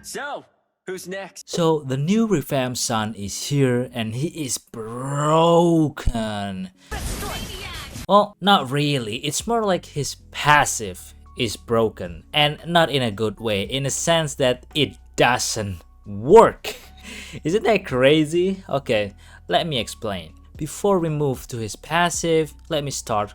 So, who's next? So the new revamped Sun is here and he is broken. Well, not really. It's more like his passive is broken, and not in a good way, in a sense that it doesn't work. Isn't that crazy? Okay, let me explain. Before we move to his passive, let me start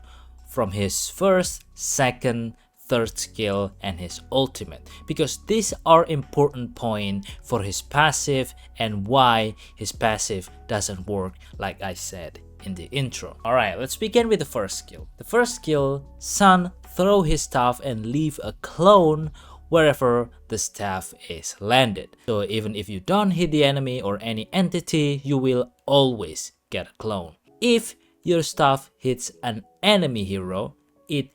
from his first, second, third skill and his ultimate, because these are important points for his passive and why his passive doesn't work, like I said in the intro. Alright, let's begin with the first skill. The first skill, Sun throw his staff and leave a clone wherever the staff is landed. So even if you don't hit the enemy or any entity, you will always get a clone. If your staff hits an enemy hero, it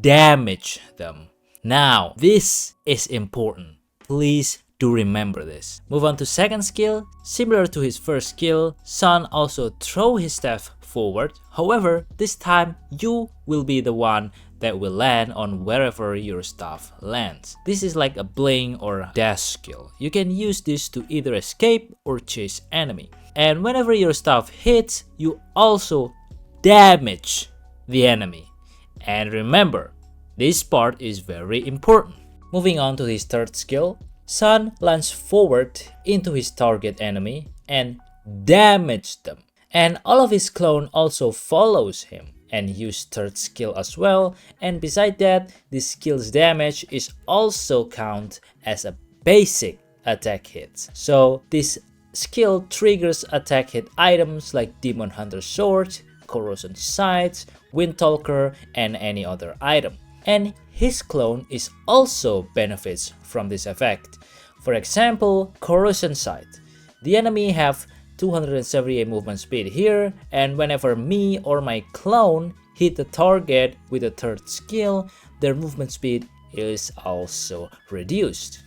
damage them. Now, this is important. Please do remember this. Move on to second skill. Similar to his first skill, Sun also throw his staff forward. However, this time you will be the one that will land on wherever your staff lands. This is like a bling or dash skill. You can use this to either escape or chase enemy. And whenever your staff hits, you also damage the enemy. And remember, this part is very important. Moving on to his third skill, Sun lands forward into his target enemy and damage them. And all of his clone also follows him and use third skill as well. And beside that, this skill's damage is also count as a basic attack hit. So this skill triggers attack hit items like Demon Hunter Sword, Corrosion Sights, Windtalker, and any other item. And his clone is also benefits from this effect. For example, Corrosion Sight. The enemy have 278 movement speed here, and whenever me or my clone hit the target with a third skill, their movement speed is also reduced.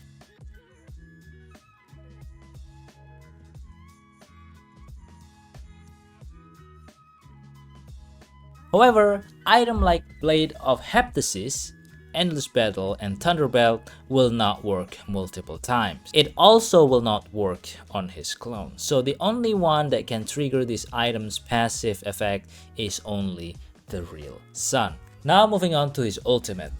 However, items like Blade of Heptasis, Endless Battle, and Thunderbelt will not work multiple times. It also will not work on his clone. So the only one that can trigger this item's passive effect is only the real Sun. Now moving on to his ultimate.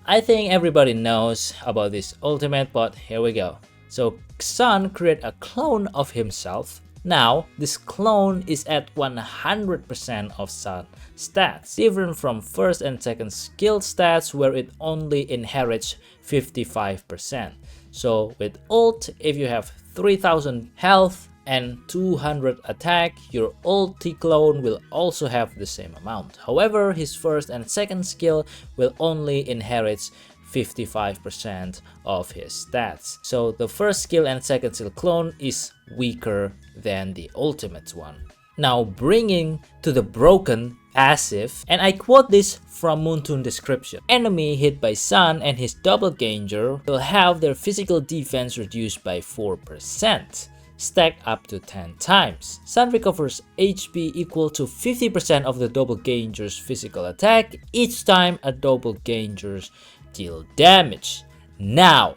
I think everybody knows about this ultimate, but here we go. So Sun create a clone of himself. Now, this clone is at 100% of Sun stats, different from first and second skill stats where it only inherits 55%. So with ult, if you have 3000 health and 200 attack, your ulti clone will also have the same amount. However, his first and second skill will only inherit 55% of his stats. So the first skill and second skill clone is weaker than the ultimate one. Now bringing to the broken passive, and I quote this from Moontoon description. Enemy hit by Sun and his doppelganger will have their physical defense reduced by 4%. Stack up to 10 times. Sun recovers HP equal to 50% of the doppelganger's physical attack each time a doppelganger deal damage. Now,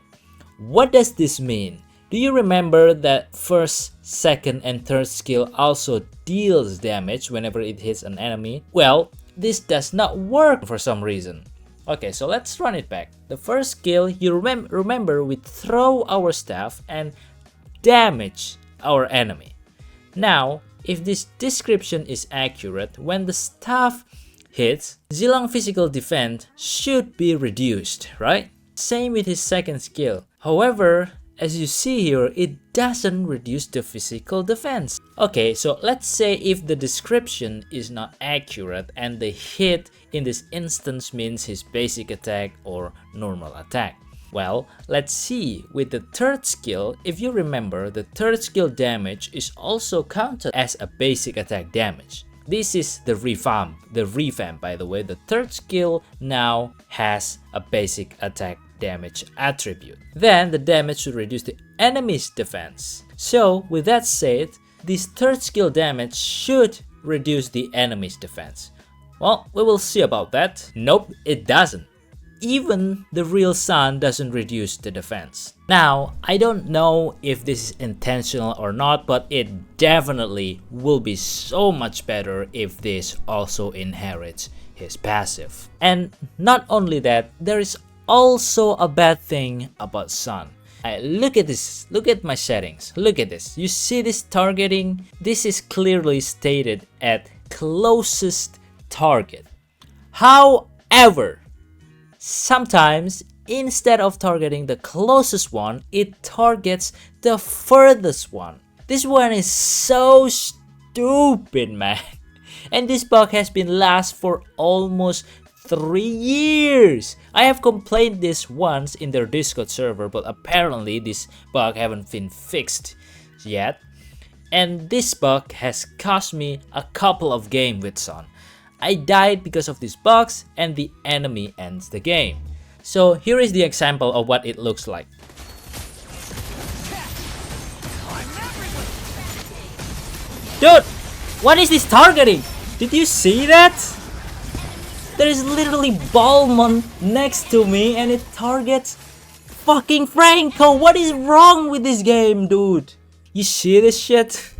what does this mean? Do you remember that first, second, and third skill also deals damage whenever it hits an enemy? Well, this does not work for some reason. Okay, so let's run it back. The first skill, you remember we throw our staff and damage our enemy. Now, if this description is accurate, when the staff hits, 𝐒𝐜𝐴𝐿 physical defense should be reduced, right? Same with his second skill. However, as you see here, it doesn't reduce the physical defense. Okay, so let's say if the description is not accurate and the hit in this instance means his basic attack or normal attack. Well, let's see with the third skill. If you remember, the third skill damage is also counted as a basic attack damage. This is the revamp. The revamp, by the way, the third skill now has a basic attack damage attribute. Then the damage should reduce the enemy's defense. So with that said, this third skill damage should reduce the enemy's defense. Well, we will see about that. Nope, it doesn't. even the real Sun doesn't reduce the defense. Now, I don't know if this is intentional or not, but it definitely will be so much better if this also inherits his passive. And not only that, there is also a bad thing about Sun. Look at this, look at my settings, look at this. You see this targeting? This is clearly stated at closest target. However, sometimes instead of targeting the closest one, it targets the furthest one. This one is so stupid, man. And this bug has been last for almost 3 years. I have complained this once in their Discord server, but apparently this bug haven't been fixed yet. And this bug has cost me a couple of games with Sun. I died because of these bugs and the enemy ends the game. So here is the example of what it looks like. Dude, what is this targeting? Did you see that? There is literally Balmon next to me and it targets fucking Franco. What is wrong with this game, dude? You see this shit?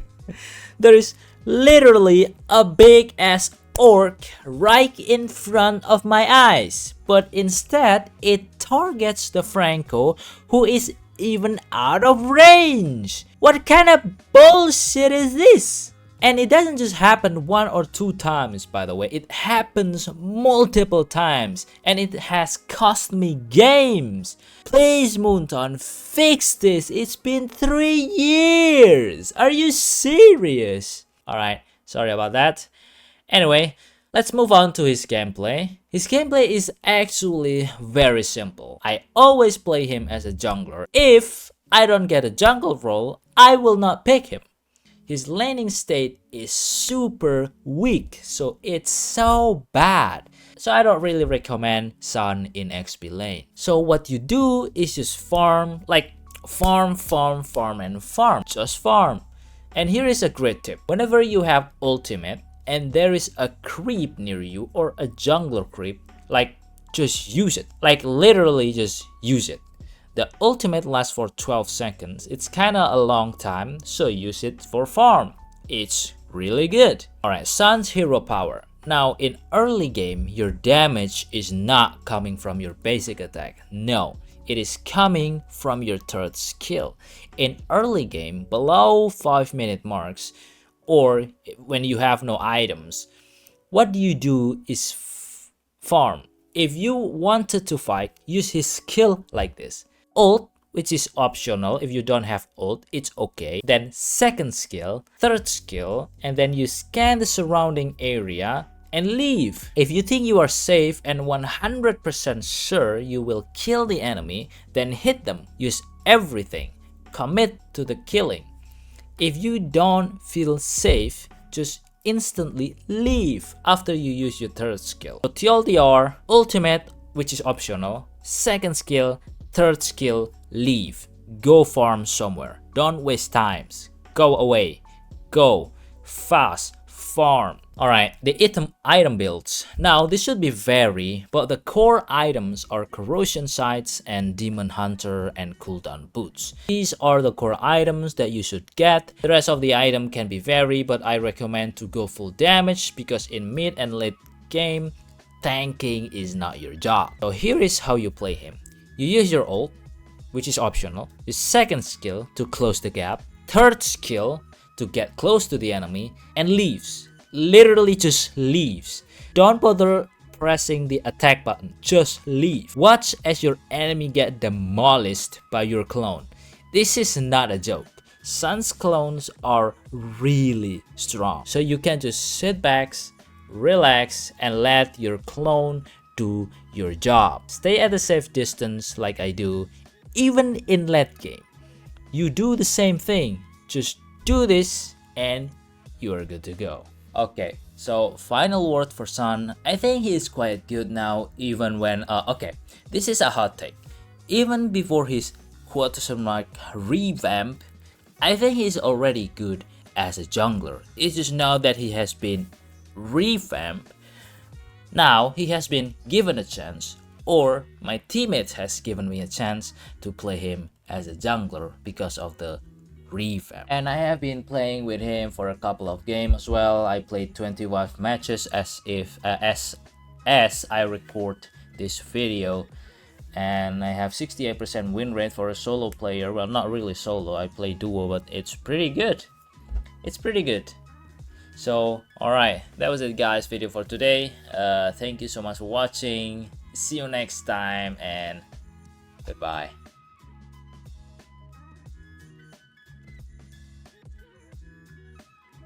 There is literally a big ass orc right in front of my eyes, but instead it targets the Franco who is even out of range. What kind of bullshit is this? And it doesn't just happen 1 or 2 times, by the way. It happens multiple times and it has cost me games. Please, Moonton, fix this. It's been 3 years. Are you serious? Alright, sorry about that. Anyway, let's move on to his gameplay. His gameplay is actually very simple. I always play him as a jungler. If I don't get a jungle role, I will not pick him. His laning state is super weak, so it's so bad. So I don't really recommend Sun in XP lane. So what you do is just farm, like farm, and farm. Just farm. And here is a great tip. Whenever you have ultimate and there is a creep near you or a jungler creep, like just use it. Like literally just use it. The ultimate lasts for 12 seconds. It's kinda a long time, so use it for farm. It's really good. Alright, Sun's hero power. Now in early game, your damage is not coming from your basic attack. No, it is coming from your third skill. In early game, below 5-minute marks, or when you have no items, what you do is farm. If you wanted to fight, use his skill like this. Ult, which is optional. If you don't have ult, it's okay. Then second skill, third skill, and then you scan the surrounding area and leave. If you think you are safe and 100% sure you will kill the enemy, then hit them. Use everything. Commit to the killing. If you don't feel safe, just instantly leave after you use your third skill. So TLDR, ultimate, which is optional, second skill, third skill, leave. Go farm somewhere. Don't waste times. Go away. Go fast. Farm. Alright, the item builds. Now this should be vary, but the core items are corrosion sights and demon hunter and cooldown boots. These are the core items that you should get. The rest of the item can be vary, but I recommend to go full damage because in mid and late game, tanking is not your job. So here is how you play him. You use your ult, which is optional. Your second skill to close the gap. Third skill to get close to the enemy and leaves. Literally just leaves. Don't bother pressing the attack button. Just leave. Watch as your enemy get demolished by your clone. This is not a joke. Sun's clones are really strong. So you can just sit back, relax, and let your clone do your job. Stay at a safe distance like I do, even in late game. You do the same thing. Just do this and you are good to go. Okay, so final word for Sun. I think he is quite good now, even when okay, this is a hot take. Even before his 𝐒𝐡𝐞𝐿 revamp, I think he's already good as a jungler. It's just now that he has been revamped. Now he has been given a chance, or my teammates has given me a chance to play him as a jungler because of the revamp. And I have been playing with him for a couple of games as well. I played 21 matches as I record this video, and I have 68% win rate for a solo player. Well, not really solo, I play duo, but it's pretty good. It's pretty good. So alright, that was it guys, video for today. Thank you so much for watching. See you next time, and goodbye.